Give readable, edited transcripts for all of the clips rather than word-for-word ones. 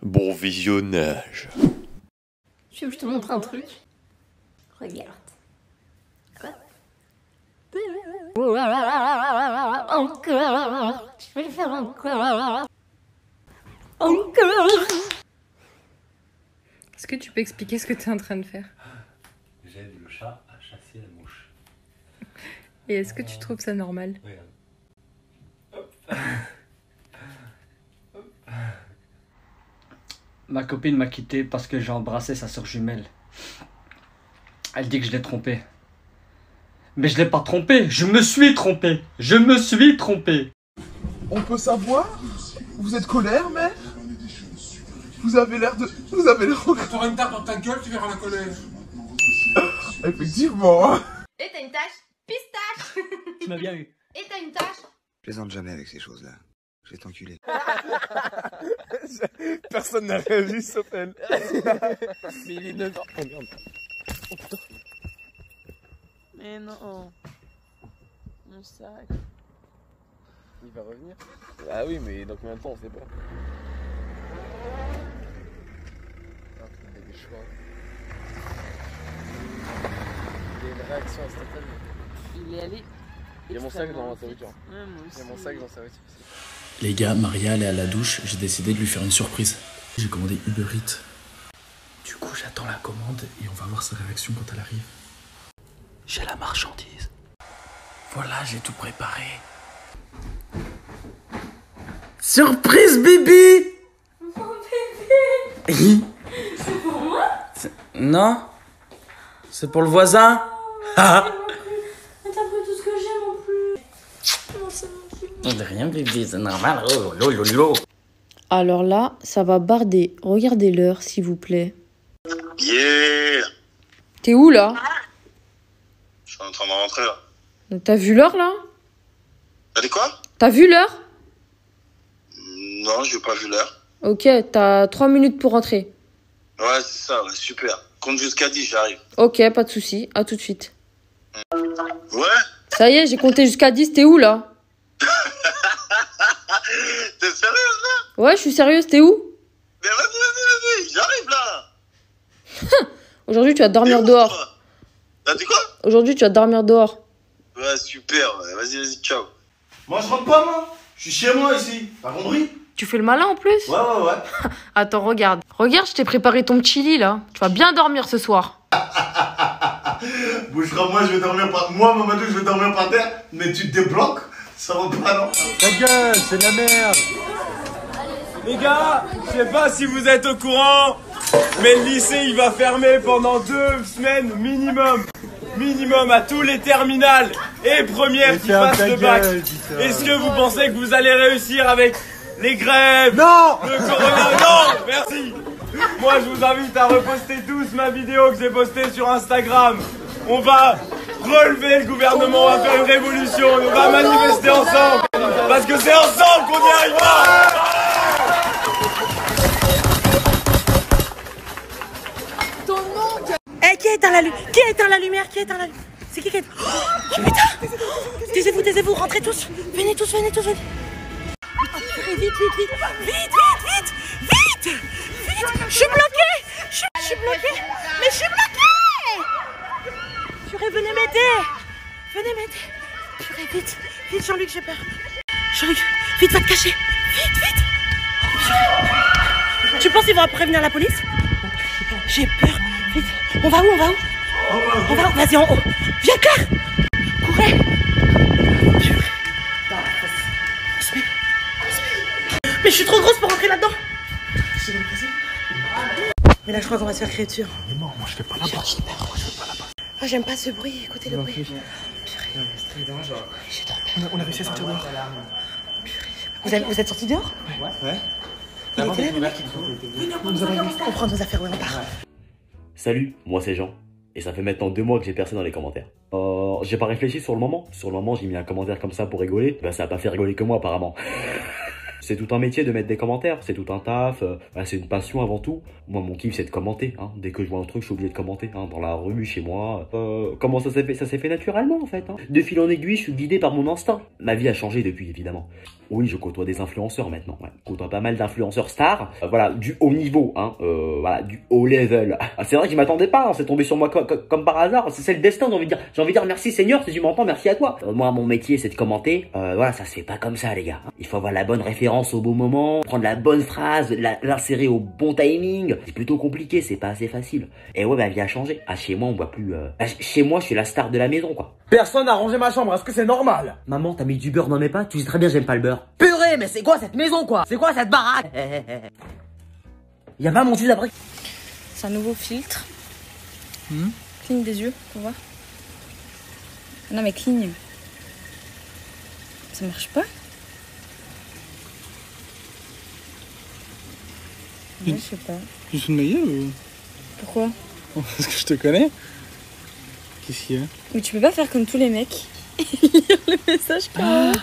Bon visionnage. Tu veux que je te montre un truc? Regarde. Encore. Je vais le faire encore. Encore. Est-ce que tu peux expliquer ce que tu es en train de faire? J'aide le chat à chasser la mouche. Et est-ce que tu trouves ça normal? Regarde. Ma copine m'a quitté parce que j'ai embrassé sa sœur jumelle. Elle dit que je l'ai trompée. Mais je l'ai pas trompée, je me suis trompé. Je me suis trompé. On peut savoir? Vous êtes colère, mère? Vous avez l'air de... Vous avez l'air... T'auras une tarte dans ta gueule, tu verras la colère. Effectivement. Et t'as une tache pistache. Tu m'as bien eu. Et t'as une tache. Plaisante jamais avec ces choses-là. Je vais t'enculer. Personne n'a réagi sauf elle. Mais il est 9h. Oh merde. Oh putain. Mais non. Mon sac. Il va revenir. Ah oui, mais dans combien de temps on sait pas. Il y a des choix. Il y a une réaction instantanée. Il est allé. Il y a mon sac dans sa voiture. Ouais, moi aussi. Il y a mon sac dans sa voiture. Les gars, Maria elle est à la douche, j'ai décidé de lui faire une surprise. J'ai commandé Uber Eats. Du coup, j'attends la commande et on va voir sa réaction quand elle arrive. J'ai la marchandise. Voilà, j'ai tout préparé. Surprise, Bibi! Mon bébé. C'est pour moi? Non? C'est pour le voisin? T'as pris tout ce que j'ai non plus. Non, ça va. De rien, Bibi, c'est normal. Oh, lolo. Alors là, ça va barder. Regardez l'heure, s'il vous plaît. Yeah! T'es où, là? Je suis en train de rentrer là. T'as vu l'heure, là? T'as dit quoi? T'as vu l'heure? Non, j'ai pas vu l'heure. Ok, t'as 3 minutes pour rentrer. Ouais, c'est ça, ouais, super. Compte jusqu'à 10, j'arrive. Ok, pas de souci. À tout de suite. Ouais? Ça y est, j'ai compté jusqu'à 10. T'es où, là? T'es sérieuse là? Ouais, je suis sérieuse. T'es où? Mais vas-y, j'arrive là. Aujourd'hui, tu vas dormir dehors. T'as dit quoi? Aujourd'hui, tu vas dormir dehors. Ouais, super, ouais. Vas-y, ciao. Moi, je rentre pas, moi. Je suis chez moi ici. T'as compris? Tu fais le malin en plus? Ouais. Attends, regarde. Regarde, je t'ai préparé ton petit lit, là. Tu vas bien dormir ce soir. Bouchera, moi, je vais dormir par... Moi, Mamadou, je vais dormir par terre. Mais tu te débloques? Ça va pas, non? Ta gueule, c'est la merde. Les gars, je sais pas si vous êtes au courant, mais le lycée il va fermer pendant 2 semaines minimum. Minimum à tous les terminales et premières qui passent le bac. Est-ce que vous pensez que vous allez réussir avec les grèves? Non! Le corona? Non! Merci! Moi je vous invite à reposter tous ma vidéo que j'ai postée sur Instagram. On va relever le gouvernement, on va faire une révolution, on va manifester ensemble. Parce que c'est ensemble qu'on y arrivera! Eh, qui éteint la lumière? Qui éteint la lumière? Qui éteint la lumière? C'est qui éteint? Oh putain! Taisez-vous, rentrez tous! Venez tous, venez! Vite! Je suis bloquée! Je suis bloquée! Mais je suis bloquée! Purée, venez m'aider! Purée, vite, Jean-Luc, j'ai peur. Jean-Luc, vite, va te cacher! Vite! Oh, purée. Tu penses qu'ils vont prévenir la police? J'ai peur. Vite. On va où? Vas-y, en haut. Viens, Claire. Courez. On se met. Mais je suis trop grosse pour rentrer là-dedans. Mais là, je crois qu'on va se faire crier dessus. Mais moi, je fais pas la porte. J'ai peur. Ah, j'aime pas ce bruit. Écoutez le bruit. Purée. J'ai trop peur. On a réussi à sortir dehors. Vous êtes sortis dehors? Ouais. Il était là, le mec? On prend nos affaires, ouais, on part. Salut, moi c'est Jean, et ça fait maintenant 2 mois que j'ai percé dans les commentaires. J'ai pas réfléchi sur le moment. Sur le moment, j'ai mis un commentaire comme ça pour rigoler. Ben ça a pas fait rigoler que moi apparemment. C'est tout un métier de mettre des commentaires, c'est tout un taf, c'est une passion avant tout. Moi, mon kiff, c'est de commenter. Hein. Dès que je vois un truc, je suis obligé de commenter. Hein. Dans la rue, chez moi. Comment ça s'est fait? Ça s'est fait naturellement, en fait. Hein. De fil en aiguille, je suis guidé par mon instinct. Ma vie a changé depuis, évidemment. Oui, je côtoie des influenceurs maintenant. Ouais. Je côtoie pas mal d'influenceurs stars. Voilà, du haut niveau, hein. Voilà, du haut level. C'est vrai que je m'attendais pas. Hein. C'est tombé sur moi comme par hasard. C'est le destin, j'ai envie de dire merci Seigneur, si tu m'entends, merci à toi. Moi, mon métier, c'est de commenter. Voilà, ça se fait pas comme ça, les gars. Il faut avoir la bonne référence au bon moment, prendre la bonne phrase, l'insérer au bon timing. C'est plutôt compliqué, c'est pas assez facile. Et ouais, ma vie a changé. Ah, chez moi, on voit plus... Chez moi, je suis la star de la maison, quoi. Personne n'a rangé ma chambre, est-ce que c'est normal? Maman, t'as mis du beurre dans mes pâtes? Tu sais très bien, j'aime pas le beurre. Purée, mais c'est quoi cette maison, quoi? C'est quoi cette baraque? Y'a pas mon jus d'après. C'est un nouveau filtre. Cligne des yeux, pour voir. Non mais cligne. Ça marche pas? Ouais, je sais pas. Tu te meilleur ou... Pourquoi? Parce que je te connais. Qu'est-ce qu'il y a? Mais tu peux pas faire comme tous les mecs et lire le message quand même.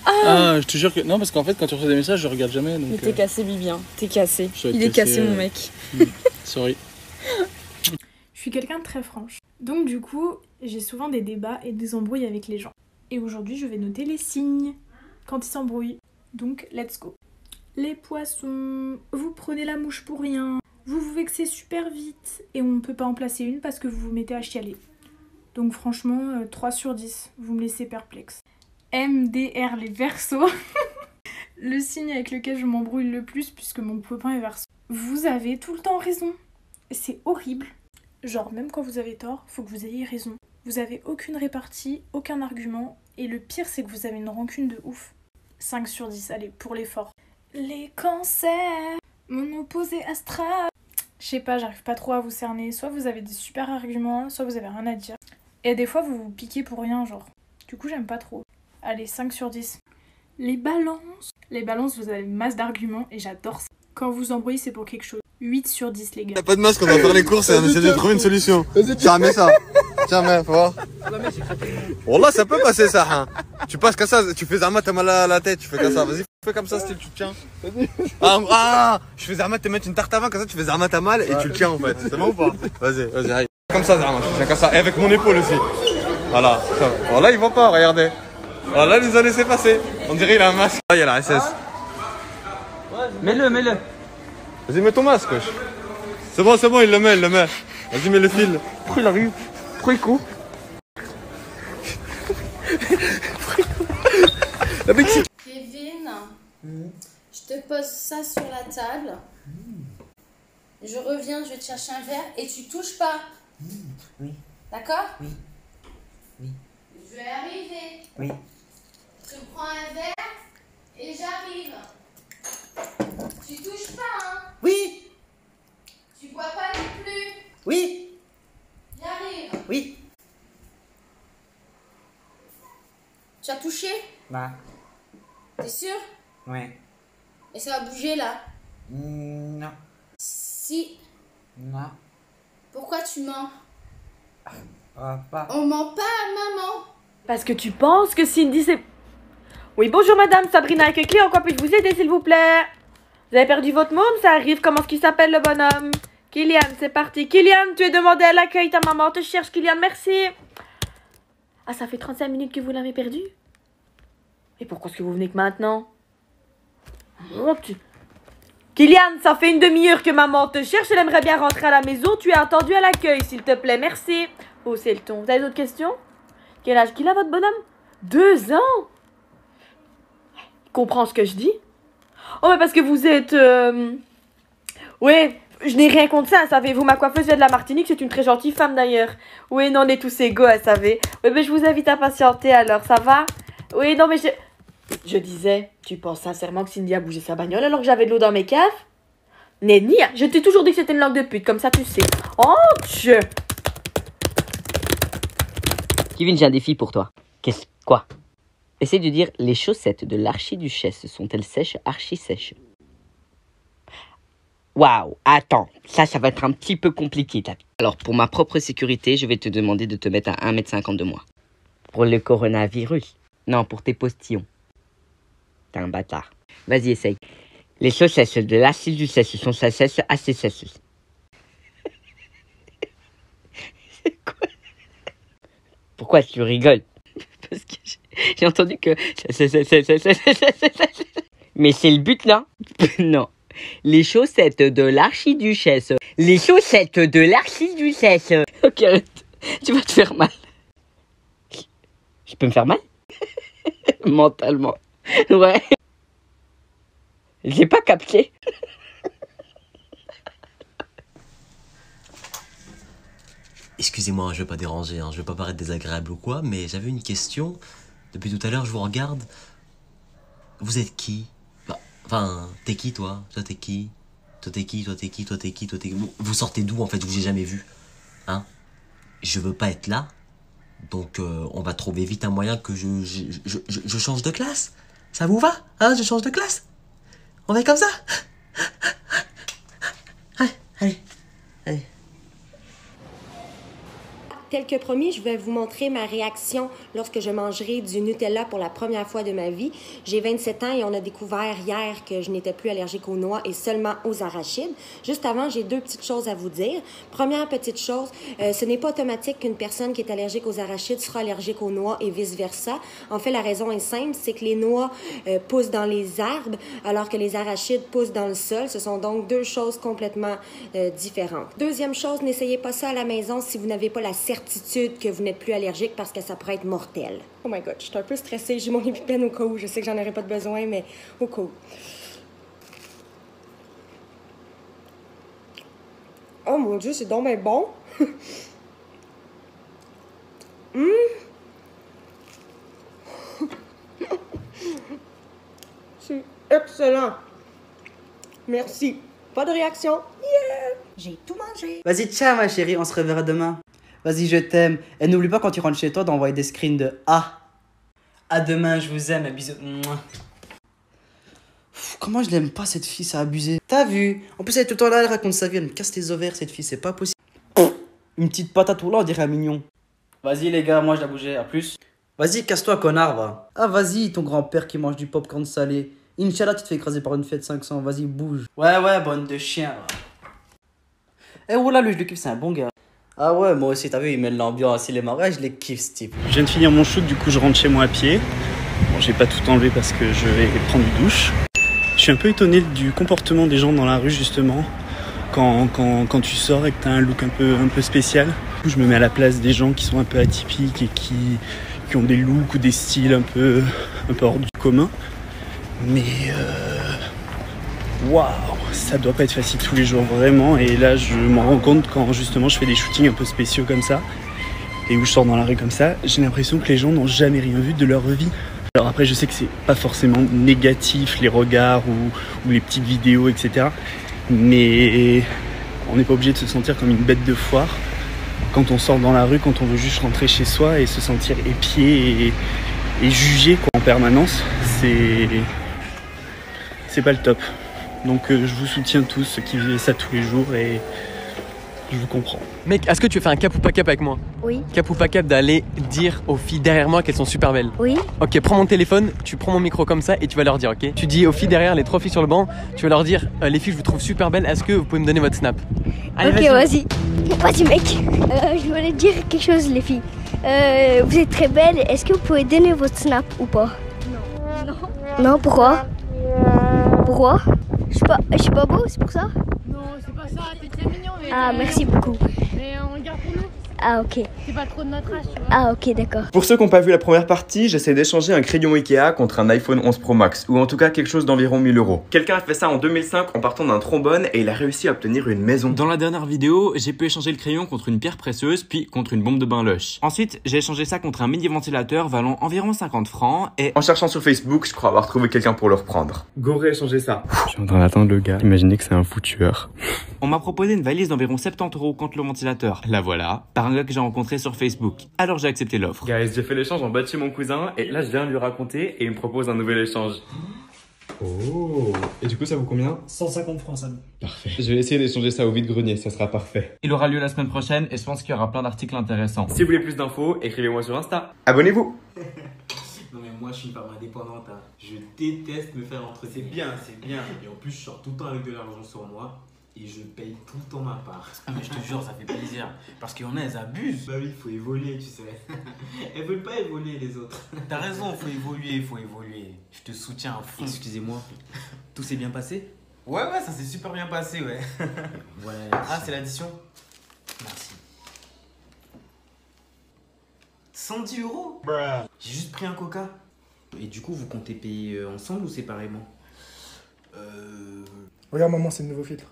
Ah, je te jure que... Non, parce qu'en fait, quand tu reçois des messages, je regarde jamais. Donc, mais t'es cassé, Bibien. T'es cassé. Il est cassé, mon mec. Sorry. Je suis quelqu'un de très franche. Donc du coup, j'ai souvent des débats et des embrouilles avec les gens. Et aujourd'hui, je vais noter les signes quand ils s'embrouillent. Donc, let's go. Les poissons, vous prenez la mouche pour rien. Vous vous vexez super vite et on ne peut pas en placer une parce que vous vous mettez à chialer. Donc franchement, 3 sur 10, vous me laissez perplexe. MDR les Verseaux. Le signe avec lequel je m'embrouille le plus puisque mon copain est Verseau. Vous avez tout le temps raison. C'est horrible. Genre même quand vous avez tort, faut que vous ayez raison. Vous avez aucune répartie, aucun argument. Et le pire c'est que vous avez une rancune de ouf. 5 sur 10, allez, pour l'effort. Les cancers, mon opposé astral. Je sais pas, j'arrive pas trop à vous cerner. Soit vous avez des super arguments, soit vous avez rien à dire. Et des fois vous vous piquez pour rien, genre. Du coup j'aime pas trop. Allez, 5 sur 10. Les balances. Les balances, vous avez une masse d'arguments et j'adore ça. Quand vous embrouillez, c'est pour quelque chose. 8 sur 10, les gars. Y'a pas de masque, on va faire les courses et on essaie de trouver une solution. Tiens, mets ça. Tiens, mets, faut voir. Wallah, ça peut passer ça, hein. Tu passes comme ça, tu fais Zama, t'as mal à la tête, tu fais comme ça. Vas-y, fais comme ça, style, tu te tiens. Je fais Zama, te mettre une tarte avant, comme ça, tu fais Zama, t'as mal et tu le tiens en fait. C'est bon ou pas? Vas-y, aïe. Comme ça, Zama, je tiens comme ça. Et avec mon épaule aussi. Voilà. Voilà, il voit pas, regardez. Voilà, il nous a laissé passer. On dirait il a un masque. Ah, il y a la SS. Mets-le. Vas-y, mets ton masque, wesh. C'est bon, il le met. Vas-y, mets le fil. Pourquoi il arrive? Pourquoi il court? Kevin, je te pose ça sur la table. Je reviens, je vais te chercher un verre et tu touches pas. Oui. D'accord? Oui. Je vais arriver. Oui. Tu prends un verre et j'arrive. Tu touches pas, hein? Oui. Tu bois pas non plus. Oui. J'arrive. Oui. Tu as touché? Bah. T'es sûr? Ouais. Et ça va bouger là? Non. Si. Non. Pourquoi tu mens? Pas. On ment pas à maman. Parce que tu penses que Cindy c'est... Oui, bonjour madame, Sabrina avec qui? En quoi puis-je vous aider s'il vous plaît? Vous avez perdu votre môme, ça arrive. Comment est-ce qu'il s'appelle le bonhomme? Kylian, c'est parti. Kylian, tu es demandé à l'accueil, ta maman te cherche. Kylian, merci. Ah, ça fait 35 minutes que vous l'avez perdu? Et pourquoi est-ce que vous venez que maintenant? Mon Dieu. Kylian, ça fait une demi-heure que maman te cherche. Elle aimerait bien rentrer à la maison. Tu es attendu à l'accueil, s'il te plaît. Merci. Oh, c'est le ton. Vous avez d'autres questions? Quel âge qu'il a, votre bonhomme? 2 ans? Il comprend ce que je dis? Oh, mais parce que vous êtes... Oui, je n'ai rien contre ça, savez-vous. Ma coiffeuse vient de la Martinique, c'est une très gentille femme d'ailleurs. Oui, non, on est tous égaux, savez. Oui, mais je vous invite à patienter alors, ça va? Oui, non, mais je disais, tu penses sincèrement que Cindy a bougé sa bagnole alors que j'avais de l'eau dans mes caves? Nenni, je t'ai toujours dit que c'était une langue de pute, comme ça tu sais. Oh, Dieu! Kevin, j'ai un défi pour toi. Qu'est-ce quoi? Essaye de dire les chaussettes de l'archiduchesse sont-elles sèches, archi-sèches? Waouh, attends, ça va être un petit peu compliqué ta vie. Alors pour ma propre sécurité, je vais te demander de te mettre à 1,50 m de moi. Pour le coronavirus? Non, pour tes postillons. T'es un bâtard. Vas-y, essaye. Les chaussettes de l'archiduchesse du cesse sont cesse assez cesse. C'est quoi? Pourquoi tu rigoles? Parce que j'ai entendu que... Mais c'est le but, là? Non. Les chaussettes de l'archiduchesse. Les chaussettes de l'archiduchesse. Ok, arrête. Tu vas te faire mal. Je peux me faire mal? Mentalement. Ouais. J'ai pas capté. Excusez-moi, je veux pas déranger, je veux pas paraître désagréable ou quoi, mais j'avais une question. Depuis tout à l'heure, je vous regarde. Vous êtes qui? Enfin, t'es qui toi? Toi t'es qui? Toi t'es qui? Toi t'es qui? Toi t'es qui? Toi t'es qui? Vous sortez d'où en fait? Je vous ai jamais vu. Hein? Je veux pas être là. Donc on va trouver vite un moyen que je change de classe. Ça vous va? Hein? Je change de classe? On va comme ça? Allez. Tel que promis, je vais vous montrer ma réaction lorsque je mangerai du Nutella pour la première fois de ma vie. J'ai 27 ans et on a découvert hier que je n'étais plus allergique aux noix et seulement aux arachides. Juste avant, j'ai deux petites choses à vous dire. Première petite chose, ce n'est pas automatique qu'une personne qui est allergique aux arachides sera allergique aux noix et vice-versa. En fait, la raison est simple, c'est que les noix poussent dans les arbres alors que les arachides poussent dans le sol. Ce sont donc deux choses complètement différentes. Deuxième chose, n'essayez pas ça à la maison si vous n'avez pas la certitude que vous n'êtes plus allergique parce que ça pourrait être mortel. Oh my god, je suis un peu stressée. J'ai mon EpiPen au cas où. Je sais que j'en aurais pas de besoin, mais au cas où. Oh mon Dieu, c'est donc bien bon. C'est excellent. Merci. Pas de réaction. Yeah! J'ai tout mangé. Vas-y, ciao ma chérie, on se reverra demain. Vas-y, je t'aime. Et n'oublie pas quand tu rentres chez toi d'envoyer des screens de A. À demain, je vous aime, bisous. Comment je l'aime pas cette fille, c'est abusé. T'as vu? En plus, elle est tout le temps là, elle raconte sa vie, elle me casse les ovaires cette fille, c'est pas possible. Une petite patate ou là, on dirait un mignon. Vas-y les gars, moi je dois bouger, à plus. Vas-y, casse-toi connard, va. Ah vas-y, ton grand-père qui mange du popcorn salé. Inch'Allah, tu te fais écraser par une Fiat 500, vas-y, bouge. Ouais, bonne de chien. Eh voilà, lui, je le kiffe, c'est un bon gars. Ah ouais, moi aussi, t'as vu, il met l'ambiance, il est marrant, je les kiffe, ce type. Je viens de finir mon shoot, du coup je rentre chez moi à pied. Bon, j'ai pas tout enlevé parce que je vais prendre une douche. Je suis un peu étonné du comportement des gens dans la rue, justement. Quand tu sors et que t'as un look un peu spécial. Du coup, je me mets à la place des gens qui sont un peu atypiques et qui ont des looks ou des styles un peu hors du commun. Mais waouh, ça doit pas être facile tous les jours vraiment, et là je m'en rends compte quand justement je fais des shootings un peu spéciaux comme ça et où je sors dans la rue comme ça, j'ai l'impression que les gens n'ont jamais rien vu de leur vie. Alors après je sais que c'est pas forcément négatif les regards ou les petites vidéos etc, mais on n'est pas obligé de se sentir comme une bête de foire quand on sort dans la rue, quand on veut juste rentrer chez soi et se sentir épié et jugé quoi, en permanence. C'est pas le top. Donc je vous soutiens tous, ceux qui vivent ça tous les jours, et je vous comprends. Mec, est-ce que tu veux faire un cap ou pas cap avec moi? Oui. Cap ou pas cap d'aller dire aux filles derrière moi qu'elles sont super belles? Oui. Ok, prends mon téléphone, tu prends mon micro comme ça et tu vas leur dire, ok? Tu dis aux filles derrière, les 3 filles sur le banc, tu vas leur dire, les filles je vous trouve super belles, est-ce que vous pouvez me donner votre snap? Allez, ok, vas-y. Vas-y mec, je voulais dire quelque chose les filles. Vous êtes très belles, est-ce que vous pouvez donner votre snap ou pas? Non. Non, pourquoi? Pourquoi? Je suis pas beau, c'est pour ça? Non, c'est pas ça, t'es très mignon. Mais ah, merci beaucoup. Mais on le garde pour nous. Ah, ok. C'est pas trop de notre âge, tu vois. Ah, ok, d'accord. Pour ceux qui n'ont pas vu la première partie, j'essaie d'échanger un crayon Ikea contre un iPhone 11 Pro Max, ou en tout cas quelque chose d'environ 1000 €. Quelqu'un a fait ça en 2005 en partant d'un trombone et il a réussi à obtenir une maison. Dans la dernière vidéo, j'ai pu échanger le crayon contre une pierre précieuse, puis contre une bombe de bain lush. Ensuite, j'ai échangé ça contre un mini ventilateur valant environ 50 francs, et en cherchant sur Facebook, je crois avoir trouvé quelqu'un pour le reprendre. Go rééchanger ça. Je suis en train d'attendre le gars, imaginez que c'est un fou tueur. On m'a proposé une valise d'environ 70 € contre le ventilateur. La voilà, par un gars que j'ai rencontré sur Facebook. Alors j'ai accepté l'offre. Guys, j'ai fait l'échange en bas de chez mon cousin et là je viens de lui raconter et il me propose un nouvel échange. Oh, et du coup ça vaut combien? 150 francs ça. Parfait. Je vais essayer d'échanger ça au vide-grenier, ça sera parfait. Il aura lieu la semaine prochaine et je pense qu'il y aura plein d'articles intéressants. Si vous voulez plus d'infos, écrivez-moi sur Insta. Abonnez-vous. Non mais moi je suis une femme indépendante, hein. Je déteste me faire entretenir. C'est bien. Et en plus je sors tout le temps avec de l'argent sur moi et je paye tout le temps ma part. Ah mais je te jure, ça fait plaisir. Parce qu'il y en a, elles abusent. Bah oui, il faut évoluer, tu sais. Elles veulent pas évoluer les autres. T'as raison, faut évoluer. Je te soutiens à fond. Excusez-moi, tout s'est bien passé? Ouais, ça s'est super bien passé, ouais. Ouais. Ah, c'est l'addition? Merci. 110 €? J'ai juste pris un coca. Et du coup, vous comptez payer ensemble ou séparément? Regarde maman, c'est le nouveau filtre.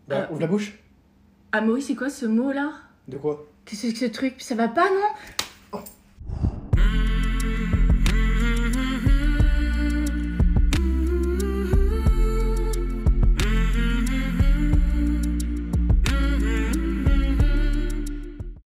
Ouvre la bouche. Amaury, c'est quoi ce mot là? De quoi? Qu'est-ce que c'est que ce truc? Ça va pas, non?